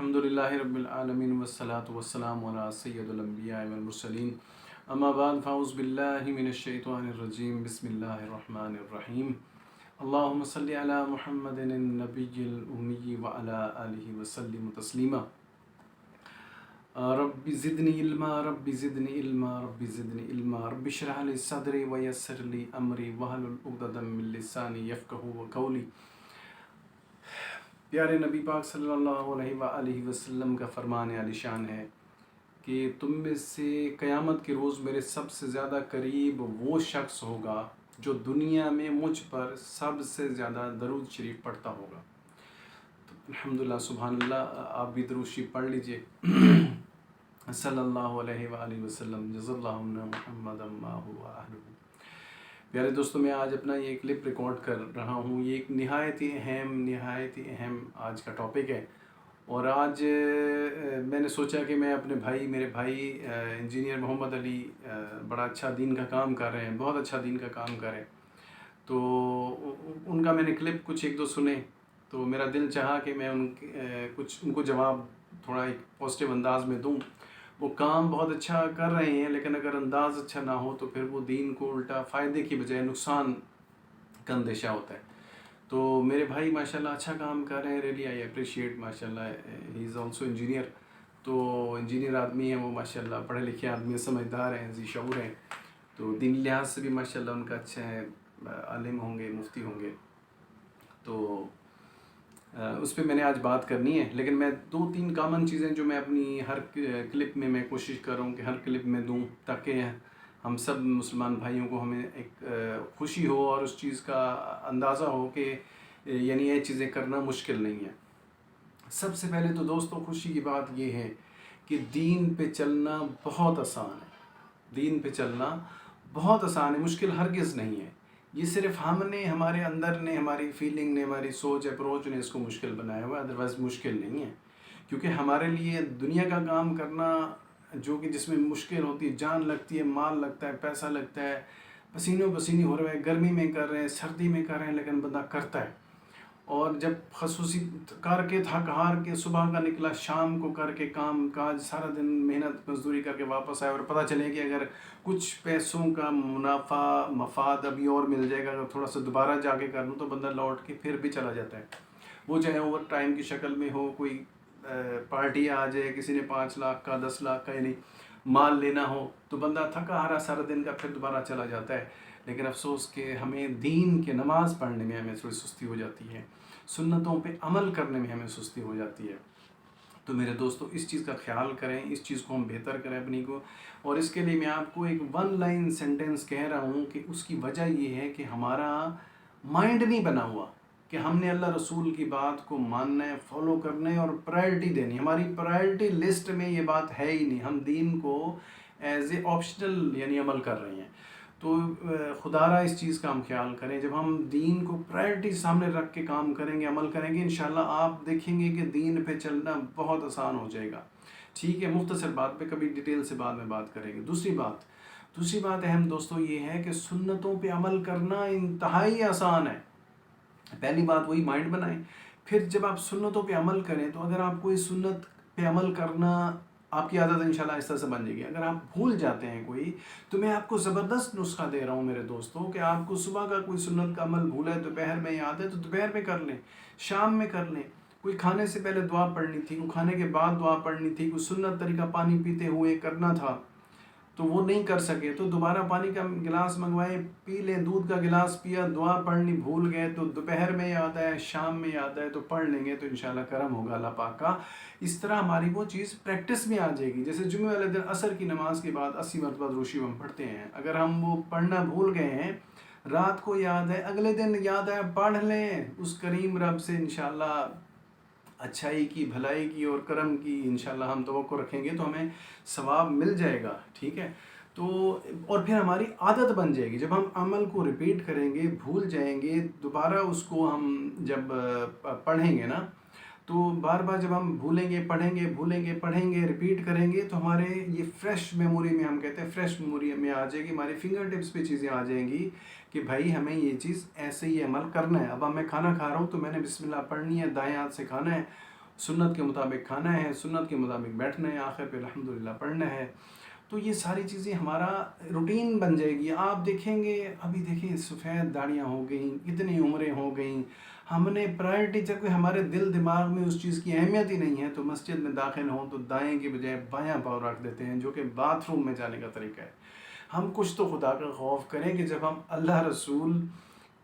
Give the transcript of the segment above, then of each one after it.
الحمد للہ رب العالمین والصلاة والسلام علی سید الانبیاء والمرسلین اما بعد فاعوذ باللہ من الشیطان الرجیم بسم اللہ الرحمن الرحیم اللہم صلی علی محمد النبی الامی وعلی آلہ وسلم تسلیما رب زدنی علما رب زدنی علما رب زدنی علما رب اشرح لی صدری ویسر لی امری واحلل عقدۃ من لسانی یفقہوا قولی۔ پیارے نبی پاک صلی اللہ علیہ وآلہ وسلم کا فرمان عالی شان ہے کہ تم میں سے قیامت کے روز میرے سب سے زیادہ قریب وہ شخص ہوگا جو دنیا میں مجھ پر سب سے زیادہ درود شریف پڑھتا ہوگا۔ تو الحمدللہ سبحان اللہ، آپ بھی درود شریف پڑھ لیجئے صلی اللہ علیہ وآلہ وسلم، جزا اللہ عنا محمد ما هو اہلہ۔ پیارے دوستوں، میں آج اپنا یہ کلپ ریکارڈ کر رہا ہوں۔ یہ ایک نہایت ہی اہم آج کا ٹاپک ہے، اور آج میں نے سوچا کہ میں اپنے میرے بھائی انجینئر محمد علی بڑا اچھا دین کا کام کر رہے ہیں، بہت اچھا دین کا کام کر رہے ہیں، تو ان کا میں نے کلپ کچھ ایک دو سنے، تو میرا دل چاہا کہ میں ان کو جواب تھوڑا ایک پازیٹیو انداز میں دوں۔ وہ کام بہت اچھا کر رہے ہیں، لیکن اگر انداز اچھا نہ ہو تو پھر وہ دین کو الٹا فائدے کی بجائے نقصان کا اندیشہ ہوتا ہے۔ تو میرے بھائی ماشاءاللہ اچھا کام کر رہے ہیں، ریلی آئی اپریشیٹ، ماشاءاللہ ہی از آلسو انجینئر۔ تو انجینئر آدمی ہیں وہ، ماشاءاللہ پڑھے لکھے آدمی ہیں، سمجھدار ہیں، ذی شعور ہیں، تو دینی لحاظ سے بھی ماشاءاللہ ان کا اچھا ہے، عالم ہوں گے، مفتی ہوں گے۔ تو اس پہ میں نے آج بات کرنی ہے، لیکن میں دو تین کامن چیزیں جو میں اپنی ہر کلپ میں کوشش کر رہا ہوں کہ ہر کلپ میں دوں، تاکہ ہم سب مسلمان بھائیوں کو ہمیں ایک خوشی ہو اور اس چیز کا اندازہ ہو کہ یعنی یہ چیزیں کرنا مشکل نہیں ہے۔ سب سے پہلے تو دوستوں خوشی کی بات یہ ہے کہ دین پہ چلنا بہت آسان ہے، دین پہ چلنا بہت آسان ہے، مشکل ہرگز نہیں ہے۔ یہ صرف ہم نے، ہمارے اندر نے، ہماری فیلنگ نے، ہماری سوچ اپروچ نے اس کو مشکل بنایا ہوا ہے، ادروائز مشکل نہیں ہے۔ کیونکہ ہمارے لیے دنیا کا کام کرنا جو کہ جس میں مشکل ہوتی ہے، جان لگتی ہے، مال لگتا ہے، پیسہ لگتا ہے، پسینوں پسینی ہو رہے ہیں، گرمی میں کر رہے ہیں، سردی میں کر رہے ہیں، لیکن بندہ کرتا ہے۔ اور جب خصوصی کر کے تھک ہار کے صبح کا نکلا، شام کو کر کے کام کاج سارا دن محنت مزدوری کر کے واپس آئے، اور پتہ چلے کہ اگر کچھ پیسوں کا منافع مفاد ابھی اور مل جائے گا، اگر تھوڑا سا دوبارہ جا کے کر لوں، تو بندہ لوٹ کے پھر بھی چلا جاتا ہے، وہ چاہے اوور ٹائم کی شکل میں ہو، کوئی پارٹی آ جائے، کسی نے 5 لاکھ کا 10 لاکھ کا یعنی مال لینا ہو، تو بندہ تھکا ہارا سارا دن کا پھر دوبارہ چلا جاتا ہے۔ لیکن افسوس کہ ہمیں دین کے نماز پڑھنے میں ہمیں تھوڑی سستی ہو جاتی ہے، سنتوں پہ عمل کرنے میں ہمیں سستی ہو جاتی ہے۔ تو میرے دوستو اس چیز کا خیال کریں، اس چیز کو ہم بہتر کریں اپنی کو، اور اس کے لیے میں آپ کو ایک 1 لائن سینٹنس کہہ رہا ہوں کہ اس کی وجہ یہ ہے کہ ہمارا مائنڈ نہیں بنا ہوا کہ ہم نے اللہ رسول کی بات کو ماننا ہے، فالو کرنا ہے اور پرائرٹی دینی۔ ہماری پرائرٹی لسٹ میں یہ بات ہے ہی نہیں، ہم دین کو ایز اے آپشنل یعنی عمل کر رہے ہیں۔ تو خدا را اس چیز کا ہم خیال کریں، جب ہم دین کو پرائرٹی سامنے رکھ کے کام کریں گے، عمل کریں گے، انشاءاللہ آپ دیکھیں گے کہ دین پہ چلنا بہت آسان ہو جائے گا۔ ٹھیک ہے، مختصر بات پہ کبھی ڈیٹیل سے بعد میں بات کریں گے۔ دوسری بات اہم دوستو یہ ہے کہ سنتوں پہ عمل کرنا انتہائی آسان ہے۔ پہلی بات وہی مائنڈ بنائیں، پھر جب آپ سنتوں پہ عمل کریں تو اگر آپ کوئی سنت پہ عمل کرنا آپ کی عادت انشاءاللہ آہستہ سے بن جائے گی۔ اگر آپ بھول جاتے ہیں کوئی، تو میں آپ کو زبردست نسخہ دے رہا ہوں میرے دوستوں کہ آپ کو صبح کا کوئی سنت کا عمل بھولا ہے، دوپہر میں یاد ہے تو دوپہر میں کر لیں، شام میں کر لیں۔ کوئی کھانے سے پہلے دعا پڑھنی تھی، کوئی کھانے کے بعد دعا پڑھنی تھی، کوئی سنت طریقہ پانی پیتے ہوئے کرنا تھا تو وہ نہیں کر سکے تو دوبارہ پانی کا گلاس منگوائیں، پی لیں، دودھ کا گلاس پیا، دعا پڑھنی بھول گئے تو دوپہر میں یاد ہے، شام میں یاد ہے تو پڑھ لیں گے، تو انشاءاللہ کرم ہوگا اللہ پاک کا۔ اس طرح ہماری وہ چیز پریکٹس میں آ جائے گی۔ جیسے جمعہ والے دن عصر کی نماز کے بعد 80 مرتبہ درود شریف ہم پڑھتے ہیں، اگر ہم وہ پڑھنا بھول گئے ہیں، رات کو یاد ہے، اگلے دن یاد ہے، پڑھ لیں، اس کریم رب سے انشاءاللہ اچھائی کی، بھلائی کی اور کرم کی انشاءاللہ ہم توقع رکھیں گے تو ہمیں ثواب مل جائے گا۔ ٹھیک ہے، تو اور پھر ہماری عادت بن جائے گی۔ جب ہم عمل کو ریپیٹ کریں گے، بھول جائیں گے، دوبارہ اس کو ہم جب پڑھیں گے نا، تو بار بار جب ہم بھولیں گے، پڑھیں گے، ریپیٹ کریں گے، تو ہمارے یہ فریش میموری میں، ہم کہتے ہیں فریش میموری میں آ جائے گی، ہماری فنگر ٹپس پہ چیزیں آ جائیں گی کہ بھائی ہمیں یہ چیز ایسے ہی عمل کرنا ہے۔ اب میں کھانا کھا رہا ہوں تو میں نے بسم اللہ پڑھنی ہے، دائیں ہاتھ سے کھانا ہے، سنت کے مطابق کھانا ہے، سنت کے مطابق بیٹھنا ہے، آخر پہ الحمدللہ پڑھنا ہے. تو یہ ساری چیزیں ہمارا روٹین بن جائے گی. آپ دیکھیں گے ابھی دیکھیں سفید داڑیاں ہو گئیں، اتنی عمریں ہو گئیں، ہم نے پرائرٹی جب کہ ہمارے دل دماغ میں اس چیز کی اہمیت ہی نہیں ہے تو مسجد میں داخل ہوں تو دائیں کی بجائے بایاں پاؤں رکھ دیتے ہیں، جو کہ باتھ روم میں جانے کا طریقہ ہے. ہم کچھ تو خدا کا خوف کریں کہ جب ہم اللہ رسول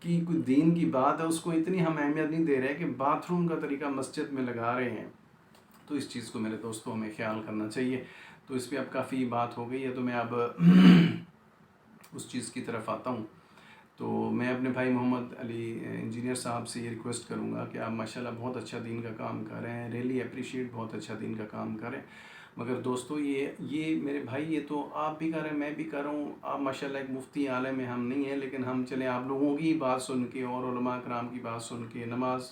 کی کوئی دین کی بات ہے اس کو اتنی ہم اہمیت نہیں دے رہے کہ باتھ روم کا طریقہ مسجد میں لگا رہے ہیں. تو اس چیز کو میرے دوستوں ہمیں خیال کرنا چاہیے. تو اس پہ اب کافی بات ہو گئی ہے تو میں اب اس چیز کی طرف آتا ہوں. تو میں اپنے بھائی محمد علی انجینئر صاحب سے یہ ریکویسٹ کروں گا کہ آپ ماشاءاللہ بہت اچھا دین کا کام کر رہے ہیں، ریئلی اپریشیٹ، بہت اچھا دین کا کام کریں. مگر دوستو یہ میرے بھائی یہ تو آپ بھی کر رہے ہیں، میں بھی کر رہا ہوں. آپ ماشاءاللہ ایک مفتی عالم ہیں، ہم نہیں ہیں، لیکن ہم چلیں آپ لوگوں کی بات سن کے اور علماء کرام کی بات سن کے، نماز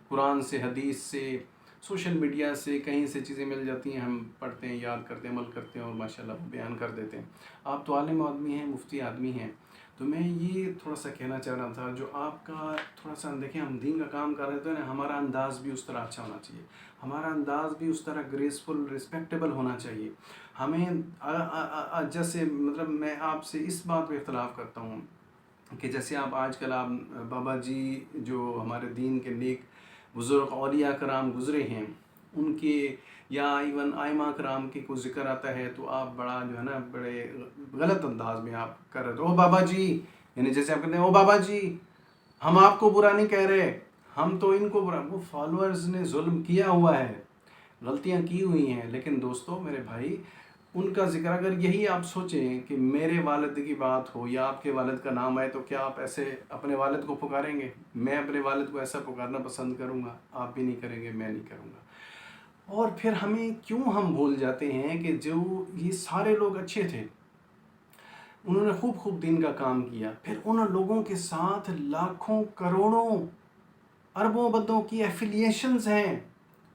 قرآن سے، حدیث سے، سوشل میڈیا سے کہیں سے چیزیں مل جاتی ہیں، ہم پڑھتے ہیں، یاد کرتے ہیں، عمل کرتے ہیں اور ماشاءاللہ بیان کر دیتے ہیں. آپ تو عالم آدمی ہیں، مفتی آدمی ہیں. تو میں یہ تھوڑا سا کہنا چاہ رہا تھا، جو آپ کا تھوڑا سا دیکھیں ہم دین کا کام کر رہے تھے نا، ہمارا انداز بھی اس طرح اچھا ہونا چاہیے، ہمارا انداز بھی اس طرح گریسفل، رسپیکٹیبل ہونا چاہیے. ہمیں جیسے مطلب میں آپ سے اس بات پہ اختلاف کرتا ہوں کہ جیسے آج کل آپ بابا جی جو ہمارے دین کے نیک بزرگ اولیاء کرام گزرے ہیں ان کے یا ایون آئمہ کرام کی کوئی ذکر آتا ہے تو آپ بڑا جو ہے نا بڑے غلط انداز میں آپ کر رہے تھے، او بابا جی، یعنی جیسے آپ کہتے ہیں او بابا جی ہم آپ کو برا نہیں کہہ رہے، ہم تو ان کو برا. وہ فالوورز نے ظلم کیا ہوا ہے، غلطیاں کی ہوئی ہیں، لیکن دوستو میرے بھائی ان کا ذکر اگر یہی آپ سوچیں کہ میرے والد کی بات ہو یا آپ کے والد کا نام آئے تو کیا آپ ایسے اپنے والد کو پکاریں گے؟ میں اپنے والد کو ایسا پکارنا پسند کروں گا؟ آپ بھی نہیں کریں گے، میں نہیں کروں گا. اور پھر ہمیں کیوں ہم بھول جاتے ہیں کہ جو یہ سارے لوگ اچھے تھے، انہوں نے خوب دین کا کام کیا، پھر ان لوگوں کے ساتھ لاکھوں کروڑوں اربوں بدوں کی ایفیلیشنز ہیں،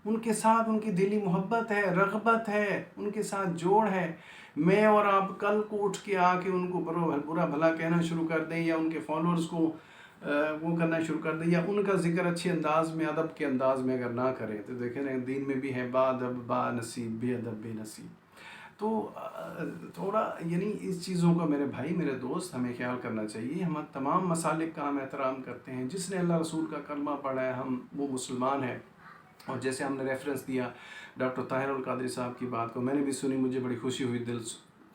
ان کے ساتھ ان کی دلی محبت ہے، رغبت ہے، ان کے ساتھ جوڑ ہے. میں اور آپ کل کو اٹھ کے آ کے ان کو برا بھلا کہنا شروع کر دیں یا ان کے فالوورز کو وہ کرنا شروع کر دیں یا ان کا ذکر اچھے انداز میں، ادب کے انداز میں اگر نہ کریں تو دیکھیں نا دین میں بھی ہے با ادب با نصیب، بے ادب بے نصیب. تو تھوڑا یعنی اس چیزوں کا میرے بھائی، میرے دوست ہمیں خیال کرنا چاہیے. ہم تمام مسالک کا ہم احترام کرتے ہیں، جس نے اللہ رسول کا کلمہ پڑھا ہے وہ مسلمان ہے. اور جیسے ہم نے ریفرنس دیا ڈاکٹر طاہر القادری صاحب کی بات کو، میں نے بھی سنی، مجھے بڑی خوشی ہوئی، دل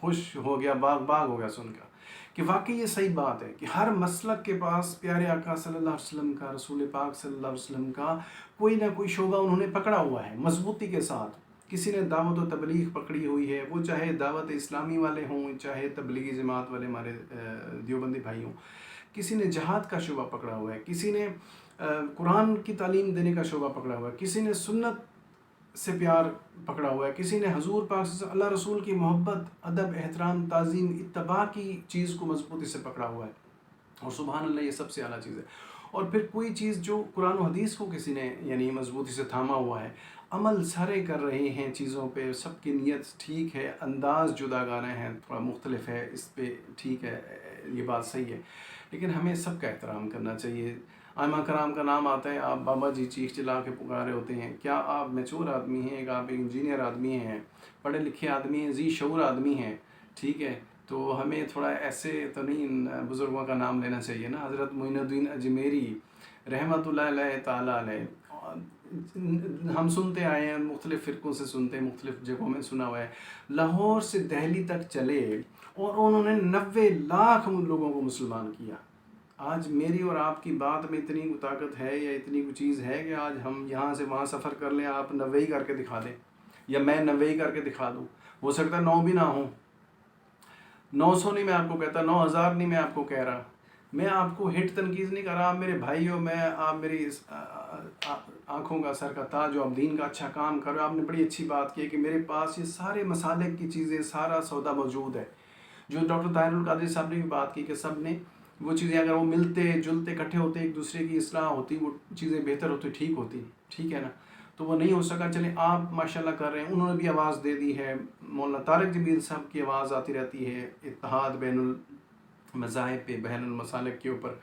خوش ہو گیا، باغ ہو گیا سن کر کہ واقعی یہ صحیح بات ہے کہ ہر مسلک کے پاس پیارے آقا صلی اللہ علیہ وسلم کا، رسول پاک صلی اللہ علیہ وسلم کا کوئی نہ کوئی شعبہ انہوں نے پکڑا ہوا ہے مضبوطی کے ساتھ. کسی نے دعوت و تبلیغ پکڑی ہوئی ہے، وہ چاہے دعوت اسلامی والے ہوں، چاہے تبلیغی جماعت والے ہمارے دیوبندی بھائی ہوں. کسی نے جہاد کا شعبہ پکڑا ہوا ہے، کسی نے قرآن کی تعلیم دینے کا شعبہ پکڑا ہوا ہے، کسی نے سنت سے پیار پکڑا ہوا ہے، کسی نے حضور پاک اللہ رسول کی محبت، ادب، احترام، تعظیم، اتباع کی چیز کو مضبوطی سے پکڑا ہوا ہے. اور سبحان اللہ یہ سب سے اعلیٰ چیز ہے. اور پھر کوئی چیز جو قرآن و حدیث کو کسی نے یعنی مضبوطی سے تھاما ہوا ہے، عمل سارے کر رہے ہیں چیزوں پہ، سب کی نیت ٹھیک ہے، انداز جدا گانا ہے، تھوڑا مختلف ہے، اس پہ ٹھیک ہے، یہ بات صحیح ہے، لیکن ہمیں سب کا احترام کرنا چاہیے. آئمہ کرام کا نام آتا ہے، آپ بابا جی چیخ چلا کے پکارے ہوتے ہیں. کیا آپ میچور آدمی ہیں، آپ ایک انجینئر آدمی ہیں، پڑھے لکھے آدمی ہیں، ذی شعور آدمی ہیں، ٹھیک ہے؟ تو ہمیں تھوڑا ایسے تو نہیں بزرگوں کا نام لینا چاہیے نا. حضرت معین الدین اجمیری رحمۃ اللہ علیہ تعالیٰ علیہ، ہم سنتے آئے ہیں، مختلف فرقوں سے سنتے ہیں، مختلف جگہوں میں سنا ہوا ہے، لاہور سے دہلی تک چلے اور انہوں نے 90 لاکھ لوگوں کو مسلمان کیا. آج میری اور آپ کی بات میں اتنی طاقت ہے یا اتنی کوئی چیز ہے کہ آج ہم یہاں سے وہاں سفر کر لیں، آپ 90 کر کے دکھا دیں یا میں 90 کر کے دکھا دوں، ہو سکتا ہے 9 بھی نہ ہوں، 900 نہیں میں آپ کو کہتا، 9000 نہیں میں آپ کو کہہ رہا، میں آپ کو ہٹ تنقید نہیں کر رہا. آپ میرے بھائی ہو، آپ میری آنکھوں کا سر کا تاج ہو، آپ دین کا اچھا کام کرو. آپ نے بڑی اچھی بات کی کہ میرے پاس یہ سارے مسالک کی چیزیں، سارا سودا موجود ہے. جو ڈاکٹر طاہر القادری صاحب نے بھی بات کی کہ سب نے وہ چیزیں اگر وہ ملتے جلتے اکٹھے ہوتے، ایک دوسرے کی اصلاح ہوتی، وہ چیزیں بہتر ہوتی، ٹھیک ہوتی، ٹھیک ہے نا. تو وہ نہیں ہو سکا. چلیں آپ ماشاءاللہ کر رہے ہیں، انہوں نے بھی آواز دے دی ہے، مولانا طارق جمیل صاحب کی آواز آتی رہتی ہے اتحاد بین المذاہب پہ، بین المسالک کے اوپر.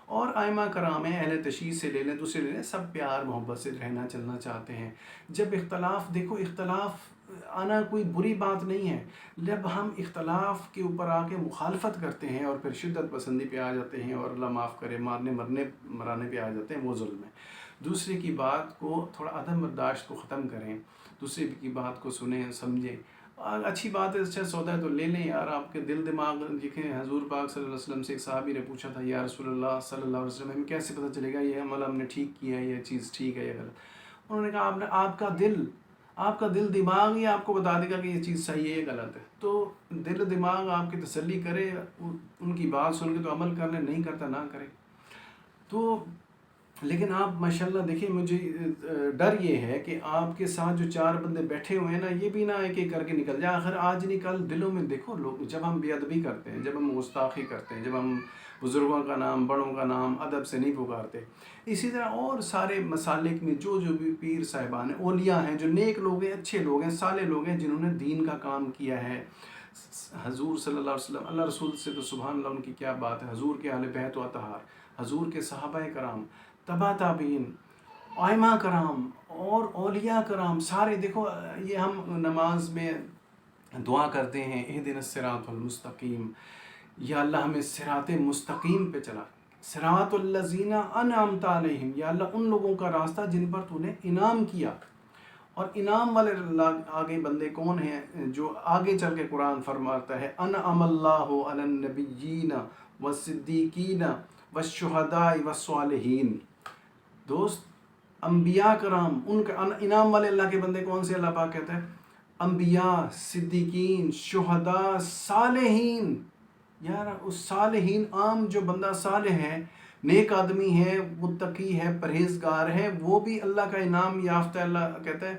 اور آئمہ کرام ہیں، اہل تشیع سے لے لیں، دوسرے لے لیں، سب پیار محبت سے رہنا چلنا چاہتے ہیں۔ جب اختلاف، دیکھو اختلاف آنا کوئی بری بات نہیں ہے، جب ہم اختلاف کے اوپر آ کے مخالفت کرتے ہیں اور پھر شدت پسندی پہ آ جاتے ہیں اور اللہ معاف کرے مرانے پہ آ جاتے ہیں، وہ ظلم ہے۔ دوسرے کی بات کو تھوڑا عدم برداشت کو ختم کریں، دوسرے کی بات کو سنیں سمجھیں۔ اچھی بات ہے، اچھا سودا ہے تو لے لیں یار، آپ کے دل دماغ دیکھیں۔ حضور پاک صلی اللہ علیہ وسلم سے ایک صحابی نے پوچھا تھا، یا رسول اللہ صلی اللہ علیہ وسلم، ہمیں کیسے پتہ چلے گا یہ عمل ہم نے ٹھیک کیا ہے، یہ چیز ٹھیک ہے یا غلط؟ انہوں نے کہا آپ کا دل دماغ ہی آپ کو بتا دے گا کہ یہ چیز صحیح ہے یا غلط ہے۔ تو دل دماغ آپ کی تسلی کرے، ان کی بات سن کے تو عمل کر لیں، نہیں کرتا نہ کرے۔ تو لیکن آپ ماشاءاللہ دیکھیں، مجھے ڈر یہ ہے کہ آپ کے ساتھ جو 4 بندے بیٹھے ہوئے ہیں نا، یہ بھی نہ ایک ایک کر کے نکل جائے۔ آخر آج نہیں کل دلوں میں دیکھو لوگ، جب ہم بے ادبی کرتے ہیں، جب ہم گستاخی کرتے ہیں، جب ہم بزرگوں کا نام، بڑوں کا نام ادب سے نہیں پکارتے، اسی طرح اور سارے مسالک میں جو بھی پیر صاحبان ہیں، اولیاء ہیں، جو نیک لوگ ہیں، اچھے لوگ ہیں، صالح لوگ ہیں، جنہوں نے دین کا کام کیا ہے، حضور صلی اللہ علیہ وسلم، اللہ رسول سے تو سبحان اللہ ان کی کیا بات ہے، حضور کے اہل بیت و اطہار، حضور کے صحابہ کرام، تبع تابعین، ائمہ کرام اور اولیاء کرام، سارے دیکھو، یہ ہم نماز میں دعا کرتے ہیں، اہدنا الصراط المستقیم، یا اللہ ہمیں صراط مستقیم پہ چلا، صراط الذین انعمت علیہم، یا اللہ ان لوگوں کا راستہ جن پر تو نے انعام کیا۔ اور انعام والے آگے بندے کون ہیں؟ جو آگے چل کے قرآن فرماتا ہے، انعم اللہ علی النبیین والصدیقین والشہداء والصالحین۔ دوست، انبیاء کرام، ان کا انعام والے اللہ کے بندے کون سے؟ اللہ پاک کہتا ہے انبیاء، صدیقین، شہداء، صالحین۔ یار اس صالحین، عام جو بندہ صالح ہے، نیک آدمی ہے، متقی ہے، پرہیزگار ہے، وہ بھی اللہ کا انعام یافتہ ہے۔ اللہ کہتا ہے،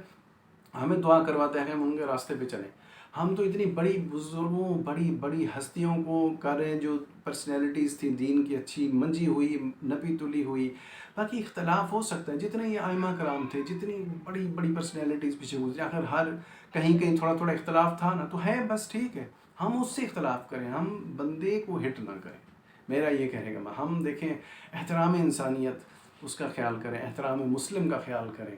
ہمیں دعا کرواتا ہے کہ ہم ان کے راستے پہ چلیں۔ ہم تو اتنی بڑی بزرگوں، بڑی بڑی ہستیوں کو کر رہے ہیں، جو پرسنالٹیز تھیں دین کی، اچھی منجی ہوئی، نبی تلی ہوئی۔ باقی اختلاف ہو سکتا ہے، جتنے یہ ائمہ کرام تھے، جتنی بڑی بڑی پرسنالٹیز پیچھے گزری، آخر ہر کہیں کہیں تھوڑا تھوڑا اختلاف تھا نا، تو ہے، بس ٹھیک ہے، ہم اس سے اختلاف کریں، ہم بندے کو ہٹ نہ کریں، میرا یہ کہنے کا ہم دیکھیں احترام انسانیت اس کا خیال کریں، احترام مسلم کا خیال کریں۔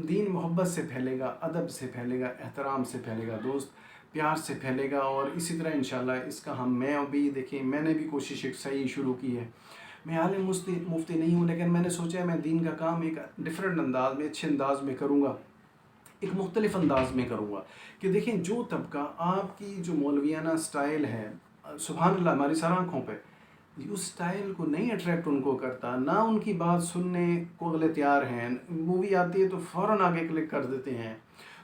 دین محبت سے پھیلے گا، ادب سے پھیلے گا، احترام سے پھیلے گا، دوست پیار سے پھیلے گا، اور اسی طرح انشاءاللہ اس کا میں ابھی دیکھیں، میں نے بھی کوشش ایک صحیح شروع کی ہے۔ میں عالم مفتی نہیں ہوں، لیکن میں نے سوچا میں دین کا کام ایک ڈیفرنٹ انداز میں، اچھے انداز میں کروں گا، ایک مختلف انداز میں کروں گا، کہ دیکھیں جو طبقہ آپ کی جو مولویانہ سٹائل ہے، سبحان اللہ ہماری سر آنکھوں پہ، اس سٹائل کو نہیں اٹریکٹ ان کو کرتا، نہ ان کی بات سننے کو اگلے تیار ہیں، مووی آتی ہے تو فوراً آگے کلک کر دیتے ہیں۔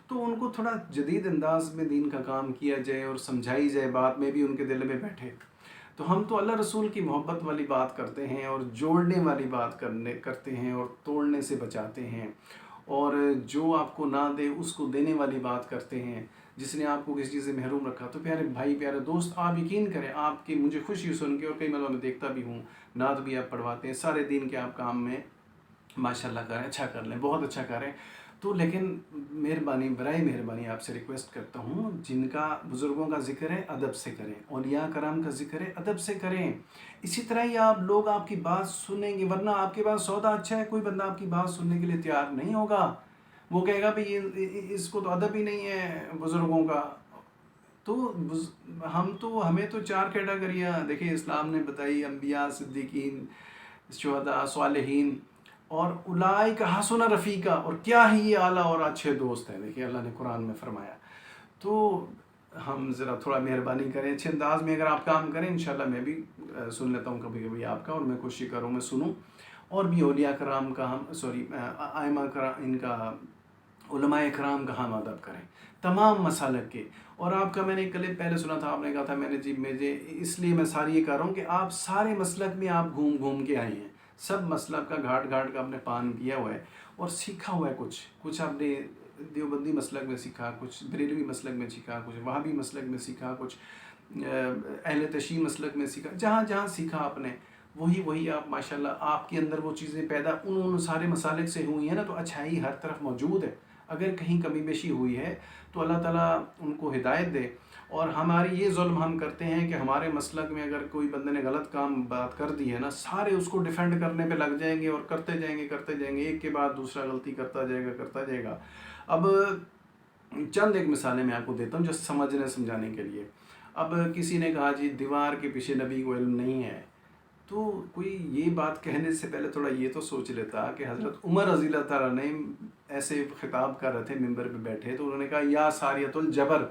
تو ان کو تھوڑا جدید انداز میں دین کا کام کیا جائے اور سمجھائی جائے بات، میں بھی ان کے دل میں بیٹھے۔ تو ہم تو اللہ رسول کی محبت والی بات کرتے ہیں، اور جوڑنے والی بات کرتے ہیں، اور توڑنے سے بچاتے ہیں، اور جو آپ کو نہ دے اس کو دینے والی بات کرتے ہیں، جس نے آپ کو کسی چیز سے محروم رکھا۔ تو پیارے بھائی، پیارے دوست، آپ یقین کریں، آپ کی مجھے خوشی سن کے، اور کئی مرتبہ میں دیکھتا بھی ہوں، نعت بھی آپ پڑھواتے ہیں، سارے دین کے آپ کام میں ماشاءاللہ کریں، اچھا کر لیں، بہت اچھا کریں۔ تو لیکن مہربانی، برائے مہربانی آپ سے ریکویسٹ کرتا ہوں، جن کا بزرگوں کا ذکر ہے ادب سے کریں، اولیاء کرام کا ذکر ہے ادب سے کریں۔ اسی طرح ہی لوگ آپ کی بات سنیں گے، ورنہ آپ کے پاس سودا اچھا ہے، کوئی بندہ آپ کی بات سننے کے لیے تیار نہیں ہوگا، وہ کہے گا بھئی اس کو تو ادب ہی نہیں ہے بزرگوں کا۔ تو ہمیں تو 4 کیٹیگریاں دیکھیں اسلام نے بتائی، انبیاء، صدیقین، شہداء، صالحین، اور اولئک حسن رفیقا، اور کیا ہی یہ اعلیٰ اور اچھے دوست ہیں، دیکھیں اللہ نے قرآن میں فرمایا۔ تو ہم ذرا تھوڑا مہربانی کریں، اچھے انداز میں اگر آپ کام کریں، انشاءاللہ میں بھی سن لیتا ہوں کبھی کبھی آپ کا، اور میں کوشش کروں میں سنوں، اور بھی اولیاء کرام کا ائمہ کرام، ان کا علماء کرام کا ہم ادب کریں، تمام مسالک کے۔ اور آپ کا میں نے کلپ پہلے سنا تھا، آپ نے کہا تھا مجھے اس لیے میں ساری یہ کر رہا ہوں کہ آپ سارے مسلک میں آپ گھوم گھوم کے آئے ہیں، سب مسلک کا گھاٹ گھاٹ کا آپ نے پان کیا ہوا ہے، اور سیکھا ہوا ہے، کچھ آپ نے دیوبندی مسلک میں سیکھا، کچھ بریلوی مسلک میں سیکھا، کچھ وہابی مسلک میں سیکھا، کچھ اہل تشیع مسلک میں سیکھا، جہاں جہاں سیکھا آپ نے، وہی آپ ماشاءاللہ آپ کے اندر وہ چیزیں پیدا ان سارے مسالک سے ہوئی ہیں نا، تو اچھائی ہر طرف موجود ہے، اگر کہیں کمی بیشی ہوئی ہے تو اللہ تعالیٰ ان کو ہدایت دے. اور ہماری یہ ظلم ہم کرتے ہیں کہ ہمارے مسلک میں اگر کوئی بندے نے غلط کام بات کر دی ہے نا، سارے اس کو ڈیفینڈ کرنے پہ لگ جائیں گے اور کرتے جائیں گے ایک کے بعد دوسرا غلطی کرتا جائے گا. اب چند ایک مثالیں میں آپ کو دیتا ہوں جو سمجھانے کے لیے. اب کسی نے کہا جی دیوار کے پیچھے نبی کو علم نہیں ہے، تو کوئی یہ بات کہنے سے پہلے تھوڑا یہ تو سوچ لیتا کہ حضرت عمر رضی اللہ تعالیٰ نے ایسے خطاب کر رہے تھے ممبر پہ بیٹھے، تو انہوں نے کہا یا ساریۃ الجبل،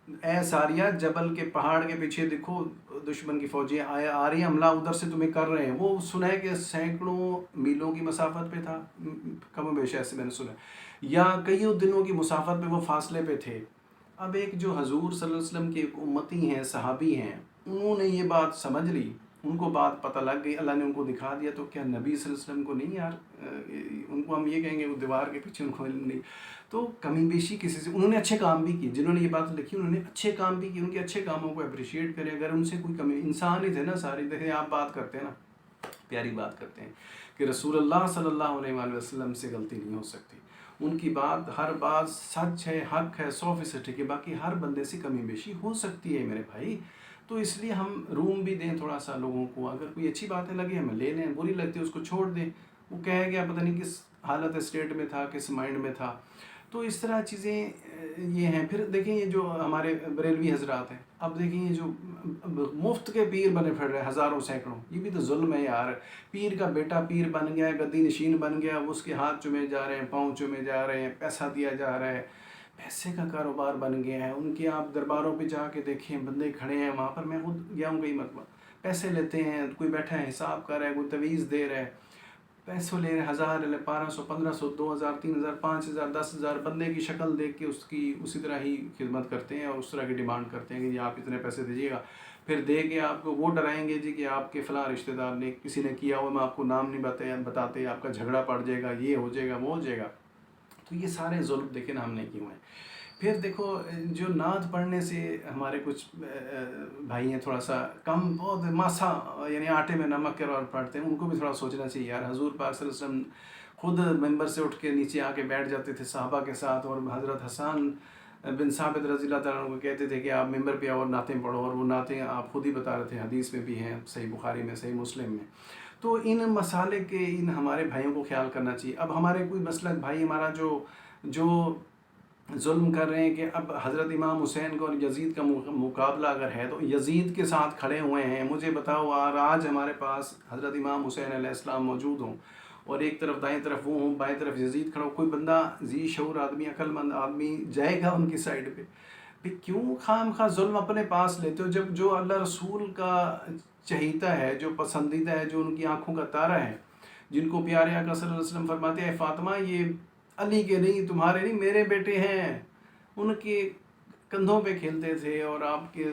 اے ساریہ جبل کے پہاڑ کے پیچھے دیکھو دشمن کی فوجیں آ رہی ہیں، حملہ ادھر سے تمہیں کر رہے ہیں. وہ سنا ہے کہ سینکڑوں میلوں کی مسافت پہ تھا، کم و بیش ایسے میں نے سنا، یا کئیوں دنوں کی مسافت پہ وہ فاصلے پہ تھے. اب ایک جو حضور صلی اللہ علیہ وسلم کے امتی ہیں، صحابی ہیں، انہوں نے یہ بات سمجھ لی، ان کو بات پتہ لگ گئی، اللہ نے ان کو دکھا دیا. تو کیا نبی صلی اللہ علیہ وسلم کو نہیں یار ان کو ہم یہ کہیں گے وہ دیوار کے پیچھے ان کو علم نہیں؟ تو کمی بیشی کسی سے، انہوں نے اچھے کام بھی کیے، جنہوں نے یہ بات لکھی انہوں نے اچھے کام بھی کیے، ان کے اچھے کاموں کو اپریشیٹ کریں. اگر ان سے کوئی کمی، انسان ہی تھے نا سارے. دیکھیں آپ بات کرتے ہیں نا، پیاری بات کرتے ہیں کہ رسول اللہ صلی اللہ علیہ وآلہ وسلم سے غلطی نہیں ہو سکتی. ان کی بات، ہر بات سچ ہے، حق ہے، 100% ٹھیک ہے. باقی ہر بندے سے کمی بیشی ہو سکتی ہے میرے بھائی. تو اس لیے ہم روم بھی دیں تھوڑا سا لوگوں کو. اگر کوئی اچھی باتیں لگی ہمیں لے لیں، بری لگتی ہے اس کو چھوڑ دیں. وہ کہے گیا پتہ نہیں کس حالت اسٹیٹ میں تھا، کس مائنڈ میں تھا. تو اس طرح چیزیں یہ ہیں. پھر دیکھیں یہ جو ہمارے بریلوی حضرات ہیں، اب دیکھیں یہ جو مفت کے پیر بنے پھر رہے ہزاروں سینکڑوں، یہ بھی تو ظلم ہے یار. پیر کا بیٹا پیر بن گیا ہے، گدی نشین بن گیا، وہ اس کے ہاتھ چومے جا رہے ہیں، پاؤں چومے جا رہے ہیں، پیسہ دیا جا رہا ہے، پیسے کا کاروبار بن گیا ہے. ان کے آپ درباروں پہ جا کے دیکھیں، بندے کھڑے ہیں وہاں پر، میں خود گیا ہوں کئی مرتبہ، پیسے لیتے ہیں، کوئی بیٹھا ہے حساب کر رہا ہے، کوئی تویز دے رہا ہے، پیسوں لے رہے ہیں، 1000، 1500، 1500، 2000، 3000، 5000، 10,000. بندے کی شکل دیکھ کے اس کی اسی طرح ہی خدمت کرتے ہیں اور اس طرح کی ڈیمانڈ کرتے ہیں کہ جی آپ اتنے پیسے دیجیے گا. پھر دے کے آپ کو وہ ڈرائیں گے جی کہ آپ کے فلاں رشتہ دار نے کسی نے کیا ہوا، میں آپ کو نام نہیں بتاتے، آپ کا جھگڑا پڑ جائے گا، یہ ہو جائے گا، وہ ہو جائے گا. تو یہ سارے ظلم دیکھیں نا ہم نے کیے ہوئے ہیں. پھر دیکھو جو نعت پڑھنے سے ہمارے کچھ بھائی ہیں تھوڑا سا کم، بہت ماسا یعنی آٹے میں نمک کے اور پڑھتے ہیں، ان کو بھی تھوڑا سوچنا چاہیے یار. حضور پاک صلی اللہ علیہ وسلم خود ممبر سے اٹھ کے نیچے آ کے بیٹھ جاتے تھے صحابہ کے ساتھ، اور حضرت حسان بن ثابت رضی اللہ تعالیٰ عنہ کو کہتے تھے کہ آپ ممبر پہ آؤ اور نعتیں پڑھو، اور وہ نعتیں آپ خود ہی بتا رہے تھے، حدیث میں بھی ہیں، صحیح بخاری میں، صحیح مسلم میں. تو ان مسالے کے ان ہمارے بھائیوں کو خیال کرنا چاہیے. اب ہمارے کوئی مسلک بھائی ہمارا جو ظلم کر رہے ہیں کہ اب حضرت امام حسین کو اور یزید کا مقابلہ اگر ہے تو یزید کے ساتھ کھڑے ہوئے ہیں. مجھے بتاؤ آج ہمارے پاس حضرت امام حسین علیہ السلام موجود ہوں اور ایک طرف دائیں طرف وہ ہوں، بائیں طرف یزید کھڑا ہو، کوئی بندہ ذی شعور آدمی، عقل مند آدمی جائے گا ان کی سائڈ پہ؟ پھر کیوں خام خواہ ظلم اپنے پاس لیتے ہو؟ جب جو اللہ رسول کا چہیتا ہے، جو پسندیدہ ہے، جو ان کی آنکھوں کا تارہ ہے، جن کو پیارے آقا صلی اللہ علیہ وسلم فرماتے ہیں فاطمہ یہ علی کے نہیں، تمہارے نہیں، میرے بیٹے ہیں، ان کے کندھوں پہ کھیلتے تھے، اور آپ کے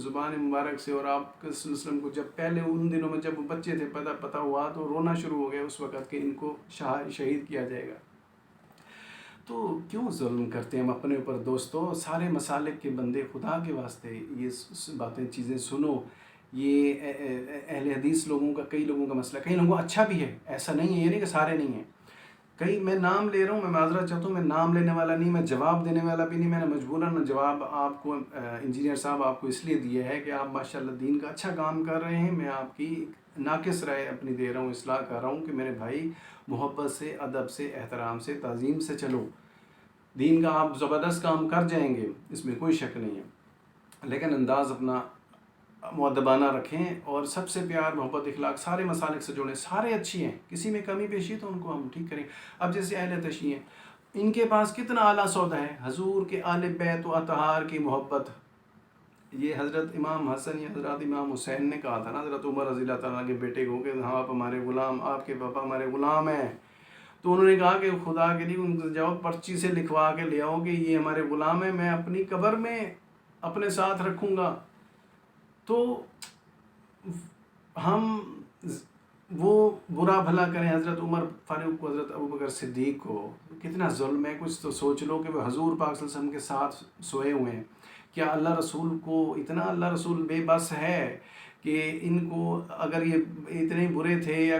زبان مبارک سے، اور آپ کے صلی اللہ علیہ وسلم کو جب پہلے ان دنوں میں جب وہ بچے تھے پتہ ہوا تو رونا شروع ہو گیا اس وقت کہ ان کو شہید کیا جائے گا. تو کیوں ظلم کرتے ہیں ہم اپنے اوپر دوستو؟ سارے مسالک کے بندے، خدا کے واسطے یہ باتیں چیزیں سنو. یہ اہل حدیث لوگوں کا، کئی لوگوں کا مسئلہ، کئی لوگوں کا اچھا بھی ہے، ایسا نہیں ہے، یہ نہیں کہ سارے نہیں ہیں. کئی میں نام لے رہا ہوں، میں معذرت چاہتا ہوں، میں نام لینے والا نہیں، میں جواب دینے والا بھی نہیں. میں نے مجبوراً جواب آپ کو انجینئر صاحب آپ کو اس لیے دیا ہے کہ آپ ماشاءاللہ دین کا اچھا کام کر رہے ہیں. میں آپ کی ناقص رائے اپنی دے رہا ہوں، اصلاح کر رہا ہوں کہ میرے بھائی محبت سے، ادب سے، احترام سے، تعظیم سے چلو. دین کا آپ زبردست کام کر جائیں گے، اس میں کوئی شک نہیں ہے، لیکن انداز اپنا مؤدبانہ رکھیں، اور سب سے پیار، محبت، اخلاق، سارے مسالک سے جوڑیں. سارے اچھی ہیں، کسی میں کمی بیشی تو ان کو ہم ٹھیک کریں. اب جیسے اہل تشیع ہیں، ان کے پاس کتنا اعلیٰ سودا ہے، حضور کے آل بیت و اطہار کی محبت. یہ حضرت امام حسن یا حضرت امام حسین نے کہا تھا نا حضرت عمر رضی اللہ تعالیٰ کے بیٹے کو کہ ہاں آپ ہمارے غلام، آپ کے پاپا ہمارے غلام ہیں. تو انہوں نے کہا کہ خدا کے لیے ان کو جاؤ پرچی سے لکھوا کے لے آؤ کہ یہ ہمارے غلام ہیں، میں اپنی قبر میں اپنے ساتھ رکھوں گا. تو ہم وہ برا بھلا کریں حضرت عمر فاروق کو، حضرت ابوبکر صدیق کو، کتنا ظلم ہے. کچھ تو سوچ لو کہ وہ حضور پاک صلی اللہ علیہ وسلم کے ساتھ سوئے ہوئے ہیں. کیا اللہ رسول کو اتنا، اللہ رسول بے بس ہے کہ ان کو، اگر یہ اتنے برے تھے یا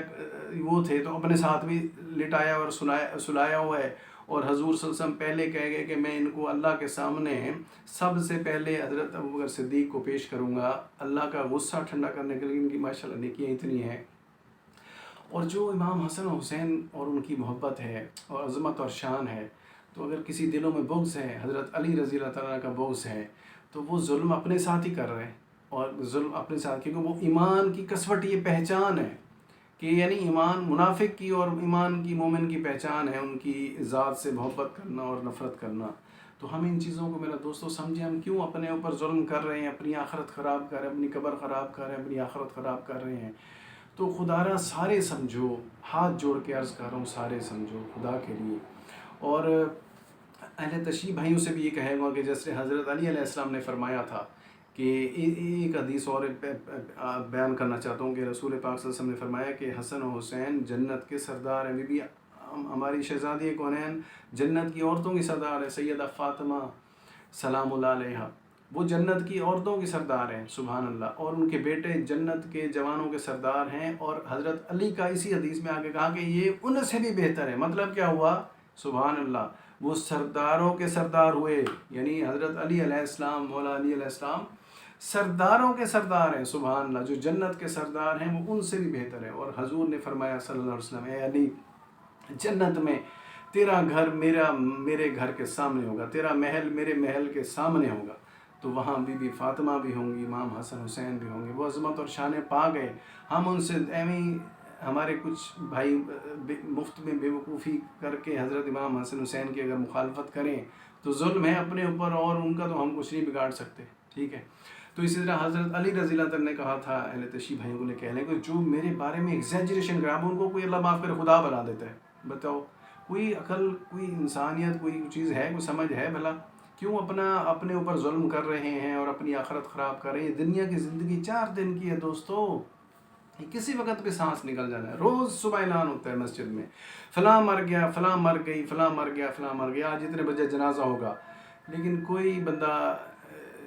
وہ تھے تو اپنے ساتھ بھی لٹایا اور سلایا ہوا ہے، اور حضور صلی اللہ علیہ وسلم پہلے کہہ گئے کہ میں ان کو اللہ کے سامنے سب سے پہلے حضرت ابوبکر صدیق کو پیش کروں گا، اللہ کا غصہ ٹھنڈا کرنے کے لیے. ان کی ماشاءاللہ نیکیاں اتنی ہیں. اور جو امام حسن و حسین اور ان کی محبت ہے اور عظمت اور شان ہے، تو اگر کسی دلوں میں بغض ہے، حضرت علی رضی اللہ تعالیٰ کا بغض ہے، تو وہ ظلم اپنے ساتھ ہی کر رہے ہیں. اور ظلم اپنے ساتھ، کیونکہ وہ ایمان کی کسوٹی یہ پہچان ہے کہ یعنی ایمان منافق کی اور ایمان کی مومن کی پہچان ہے ان کی ذات سے محبت کرنا اور نفرت کرنا. تو ہم ان چیزوں کو میرا دوستو سمجھیں، ہم کیوں اپنے اوپر ظلم کر رہے ہیں، اپنی آخرت خراب کر رہے ہیں، اپنی قبر خراب کر رہے ہیں، اپنی آخرت خراب کر رہے ہیں. تو خدا را سارے سمجھو، ہاتھ جوڑ کے عرض کر رہا ہوں، سارے سمجھو خدا کے لیے. اور اہل تشیع بھائیوں سے بھی یہ کہے گا کہ جیسے حضرت علی علیہ السلام نے فرمایا تھا کہ ایک حدیث اور بیان کرنا چاہتا ہوں کہ رسول پاک صلی اللہ علیہ وسلم نے فرمایا کہ حسن و حسین جنت کے سردار ہیں. بی ہماری شہزادی کونین جنت کی عورتوں کی سردار ہے، سیدہ فاطمہ سلام اللہ علیہا، وہ جنت کی عورتوں کی سردار ہیں، سبحان اللہ. اور ان کے بیٹے جنت کے جوانوں کے سردار ہیں. اور حضرت علی کا اسی حدیث میں آگے کہا کہ یہ ان سے بھی بہتر ہے. مطلب کیا ہوا؟ سبحان اللہ، وہ سرداروں کے سردار ہوئے، یعنی حضرت علی علیہ السلام، مولا علی علیہ السلام سرداروں کے سردار ہیں. سبحان اللہ، جو جنت کے سردار ہیں وہ ان سے بھی بہتر ہے. اور حضور نے فرمایا صلی اللہ علیہ وسلم، اے علی، جنت میں تیرا گھر میرے گھر کے سامنے ہوگا، تیرا محل میرے محل کے سامنے ہوگا. تو وہاں بی فاطمہ بھی ہوں گی، امام حسن حسین بھی ہوں گے. وہ عظمت اور شان پا گئے. ہم ان سے ہمارے کچھ بھائی مفت میں بے وقوفی کر کے حضرت امام حسن حسین کی اگر مخالفت کریں تو ظلم ہے اپنے اوپر، اور ان کا تو ہم کچھ نہیں بگاڑ سکتے. ٹھیک ہے. تو اسی طرح حضرت علی رضی اللہ عنہ نے کہا تھا، اہل تشیع بھائیوں کو کہہ لیں کہ جو میرے بارے میں ایگزیجریشن کرا، ان کو کوئی اللہ معاف کرے خدا بنا دیتا ہے. بتاؤ، کوئی عقل، کوئی انسانیت، کوئی چیز ہے، کوئی سمجھ ہے بھلا؟ کیوں اپنے اوپر ظلم کر رہے ہیں اور اپنی آخرت خراب کر رہے ہیں؟ دنیا کی زندگی 4 دن کی ہے دوستو، کسی وقت پہ سانس نکل جانا ہے. روز صبح اعلان ہوتا ہے مسجد میں، فلاں مر گیا، فلاں مر گئی، فلاں مر گیا، فلاں مر گیا، آج اتنے بجے جنازہ ہوگا. لیکن کوئی بندہ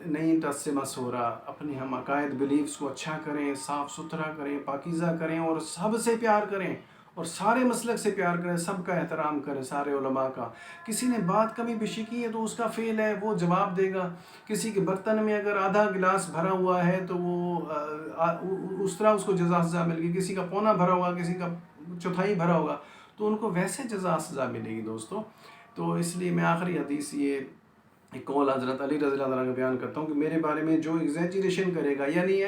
نہیں ٹس سے مس ہو رہا. اپنے ہم عقائد بلیفس کو اچھا کریں، صاف ستھرا کریں، پاکیزہ کریں، اور سب سے پیار کریں، اور سارے مسلک سے پیار کریں، سب کا احترام کریں، سارے علماء کا. کسی نے بات کمی بیشی کی ہے تو اس کا فعل ہے، وہ جواب دے گا. کسی کے برتن میں اگر آدھا گلاس بھرا ہوا ہے تو وہ اس طرح اس کو جزا سزا مل گی. کسی کا پونا بھرا ہوگا، کسی کا چوتھائی بھرا ہوگا، تو ان کو ویسے جزا سزا ملے گی دوستو. تو اس لیے میں آخری حدیث یہ ایک قول حضرت علی رضی اللہ عنہ کا بیان کرتا ہوں کہ میرے بارے میں جو ایگزیجریشن کرے گا، یعنی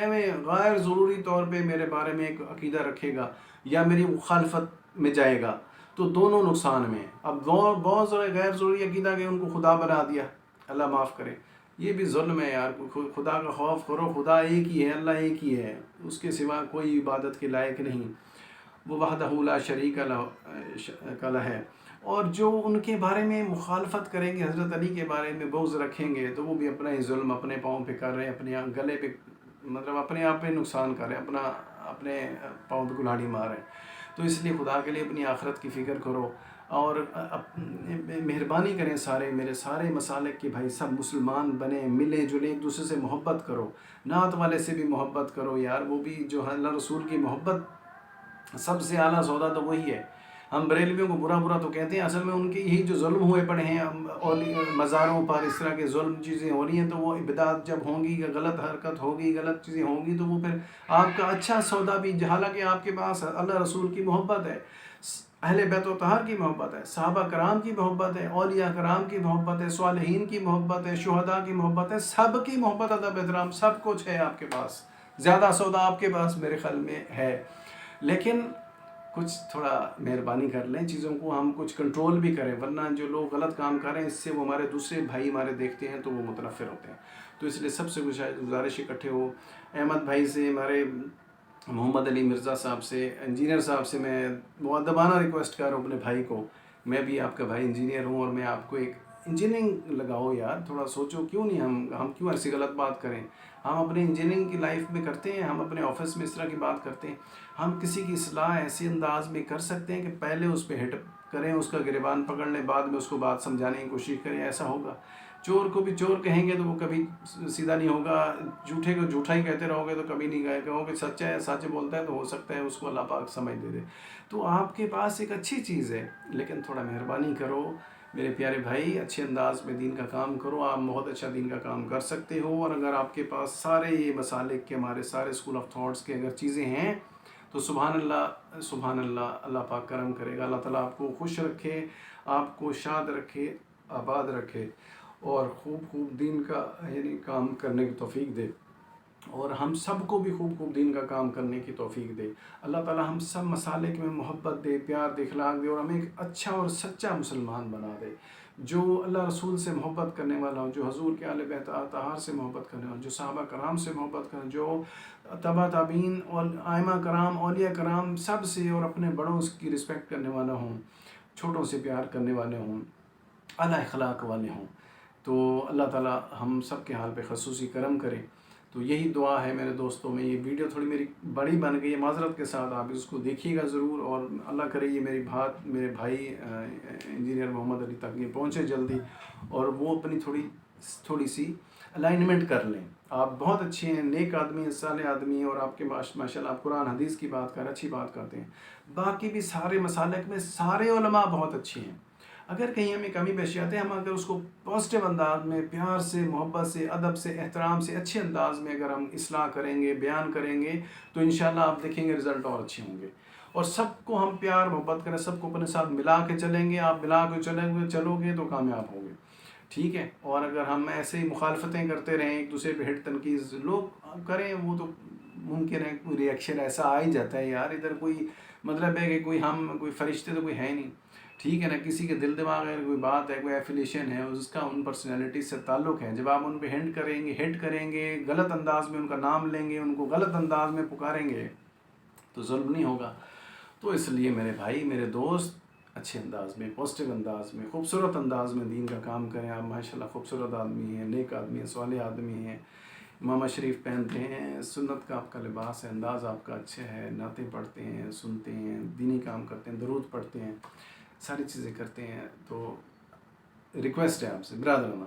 غیر ضروری طور پہ میرے بارے میں ایک عقیدہ رکھے گا یا میری مخالفت میں جائے گا، تو دونوں نقصان میں. اب بہت سارے غیر ضروری عقیدہ کہ ان کو خدا بنا دیا، اللہ معاف کرے، یہ بھی ظلم ہے یار. خدا کا خوف کرو، خدا ایک ہی ہے، اللہ ایک ہی ہے، اس کے سوا کوئی عبادت کے لائق نہیں، وہ وحدہ لا شریک لہ ہے. اور جو ان کے بارے میں مخالفت کریں گے، حضرت علی کے بارے میں بغض رکھیں گے، تو وہ بھی اپنا ہی ظلم اپنے پاؤں پہ کر رہے ہیں، اپنے گلے پہ، مطلب اپنے آپ پہ نقصان کر رہے ہیں، اپنے پاؤں پہ کلاڑی مار رہے ہیں. تو اس لیے خدا کے لیے اپنی آخرت کی فکر کرو، اور مہربانی کریں میرے سارے مسالک کے بھائی سب مسلمان بنیں، ملیں جلیں، ایک دوسرے سے محبت کرو. نعت والے سے بھی محبت کرو یار، وہ بھی جو اللہ رسول کی محبت سب سے اعلیٰ سودا تو وہی ہے. ہم بریلویوں کو برا تو کہتے ہیں، اصل میں ان کے یہی جو ظلم ہوئے پڑے ہیں، اور مزاروں پر اس طرح کے ظلم چیزیں ہو رہی ہیں، تو وہ بدعت جب ہوں گی، غلط حرکت ہوگی، غلط چیزیں ہوں گی، تو وہ پھر آپ کا اچھا سودا بھی، حالانکہ آپ کے پاس اللہ رسول کی محبت ہے، اہل بیت و طہار کی محبت ہے، صحابہ کرام کی محبت ہے، اولیاء کرام کی محبت ہے، صالحین کی محبت ہے، شہداء کی محبت ہے، سب کی محبت، ادب احترام سب کچھ ہے آپ کے پاس. زیادہ سودا آپ کے پاس میرے خیال میں ہے. لیکن کچھ تھوڑا مہربانی کر لیں، چیزوں کو ہم کچھ کنٹرول بھی کریں، ورنہ جو لوگ غلط کام کر رہے ہیں اس سے وہ ہمارے دوسرے بھائی ہمارے دیکھتے ہیں تو وہ متنفر ہوتے ہیں. تو اس لیے سب سے گزارش اکٹھے ہو. احمد بھائی سے، ہمارے محمد علی مرزا صاحب سے، انجینئر صاحب سے میں مؤدبانہ ریکویسٹ کر رہا ہوں اپنے بھائی کو، میں بھی آپ کا بھائی انجینئر ہوں، اور میں آپ کو ایک انجینئرنگ لگاؤ یار، تھوڑا سوچو، کیوں نہیں ہم کیوں ایسی غلط بات کریں؟ ہم اپنے انجینئرنگ کی لائف میں کرتے ہیں، ہم اپنے آفس میں اس طرح کی بات کرتے ہیں. ہم کسی کی اصلاح ایسے انداز میں کر سکتے ہیں کہ پہلے اس پہ ہٹ کریں، اس کا گریبان پکڑ لیں، بعد میں اس کو بات سمجھانے کی کوشش کریں، ایسا ہوگا؟ چور کو بھی چور کہیں گے تو وہ کبھی سیدھا نہیں ہوگا، جھوٹے کو جھوٹا ہی کہتے رہو گے تو کبھی نہیں کہو گے سچا ہے، سچ بولتا ہے تو ہو سکتا ہے اس کو اللہ پاک سمجھ دے دے۔ تو آپ کے پاس ایک اچھی چیز ہے، لیکن تھوڑا مہربانی کرو میرے پیارے بھائی، اچھے انداز میں دین کا کام کرو، آپ بہت اچھا دین کا کام کر سکتے ہو۔ اور اگر آپ کے پاس سارے یہ مسالک کے ہمارے سارے اسکول آف تھاٹس کے اگر چیزیں ہیں تو سبحان اللہ سبحان اللہ، اللہ پاک کرم کرے گا، اللہ تعالیٰ آپ کو خوش رکھے، آپ کو شاد رکھے، آباد رکھے، اور خوب خوب دین کا یعنی کام کرنے کی توفیق دے، اور ہم سب کو بھی خوب خوب دین کا کام کرنے کی توفیق دے۔ اللہ تعالیٰ ہم سب مسالک میں محبت دے، پیار دے، اخلاق دے، اور ہمیں ایک اچھا اور سچا مسلمان بنا دے، جو اللہ رسول سے محبت کرنے والا ہو، جو حضور کے آل بیت اطہار سے محبت کرنے والا، جو صحابہ کرام سے محبت کرنے، جو تبع تابعین اور ائمہ کرام، اولیاء کرام سب سے، اور اپنے بڑوں کی رسپیکٹ کرنے والا ہوں، چھوٹوں سے پیار کرنے والے ہوں، اعلیٰ اخلاق والے ہوں۔ تو اللہ تعالیٰ ہم سب کے حال پہ خصوصی کرم کرے۔ تو یہی دعا ہے میرے دوستوں میں۔ یہ ویڈیو تھوڑی میری بڑی بن گئی ہے، معذرت کے ساتھ، آپ اس کو دیکھیے گا ضرور، اور اللہ کرے یہ میرے بھائی انجینئر محمد علی تک یہ پہنچے جلدی، اور وہ اپنی تھوڑی سی الائنمنٹ کر لیں۔ آپ بہت اچھے ہیں، نیک آدمی ہیں، صالح آدمی ہیں، اور آپ کے ماشاء اللہ آپ قرآن حدیث کی بات کر اچھی بات کرتے ہیں۔ باقی بھی سارے مسالک میں سارے علماء بہت اچھے ہیں۔ اگر کہیں ہمیں کمی پیشی آتے ہیں، ہم اگر اس کو پازیٹیو انداز میں، پیار سے، محبت سے، ادب سے، احترام سے، اچھے انداز میں اگر ہم اصلاح کریں گے، بیان کریں گے، تو انشاءاللہ آپ دیکھیں گے رزلٹ اور اچھے ہوں گے۔ اور سب کو ہم پیار محبت کریں، سب کو اپنے ساتھ ملا کے چلیں گے، آپ ملا کے چلو گے تو کامیاب ہوں گے، ٹھیک ہے۔ اور اگر ہم ایسے ہی مخالفتیں کرتے رہیں، ایک دوسرے پہ ہٹ تنقید لوگ کریں، وہ تو ممکن ہے کوئی ری ایکشن ایسا آ ہی جاتا ہے، یار ادھر کوئی مطلب ہے کہ کوئی فرشتے تو کوئی ہے نہیں، ٹھیک ہے نا، کسی کے دل دماغ ہے، کوئی بات ہے، کوئی ایفیلیشن ہے، اس کا ان پرسنالٹی سے تعلق ہے۔ جب آپ ان پہ ہٹ کریں گے، غلط انداز میں ان کا نام لیں گے، ان کو غلط انداز میں پکاریں گے، تو ظلم نہیں ہوگا۔ تو اس لیے میرے بھائی، میرے دوست، اچھے انداز میں، پازیٹیو انداز میں، خوبصورت انداز میں دین کا کام کریں۔ آپ ماشاءاللہ خوبصورت آدمی ہیں، نیک آدمی ہیں، صالح آدمی ہیں، امامہ شریف پہنتے ہیں، سنت کا آپ کا لباس ہے، انداز آپ کا اچھا ہے، نعتیں پڑھتے ہیں، سنتے ہیں، دینی کام کرتے ہیں، درود پڑھتے ہیں، ساری چیزیں کرتے ہیں۔ تو ریکویسٹ ہے آپ سے برادرانہ،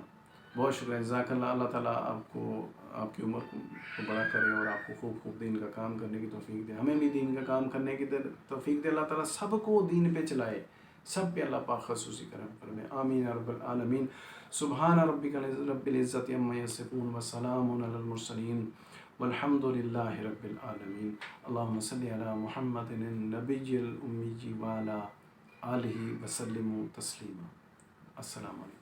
بہت شکریہ، جزاک اللہ، اللہ تعالیٰ آپ کو، آپ کی عمر کو بڑا کرے، اور آپ کو خوب خوب دین کا کام کرنے کی توفیق دے، ہمیں بھی دین کا کام کرنے کی توفیق دے، اللہ تعالیٰ سب کو دین پہ چلائے، سب پہ اللہ پاک خصوصی کرم فرمائے، آمین یا رب العالمین۔ سبحان ربک رب العزت عما یصفون وسلام علی المرسلین والحمد للہ رب العالمین۔ اللہم صلی علی محمد النبی الامی وعلی آلہ وسلم تسلیما۔ السلام علیکم۔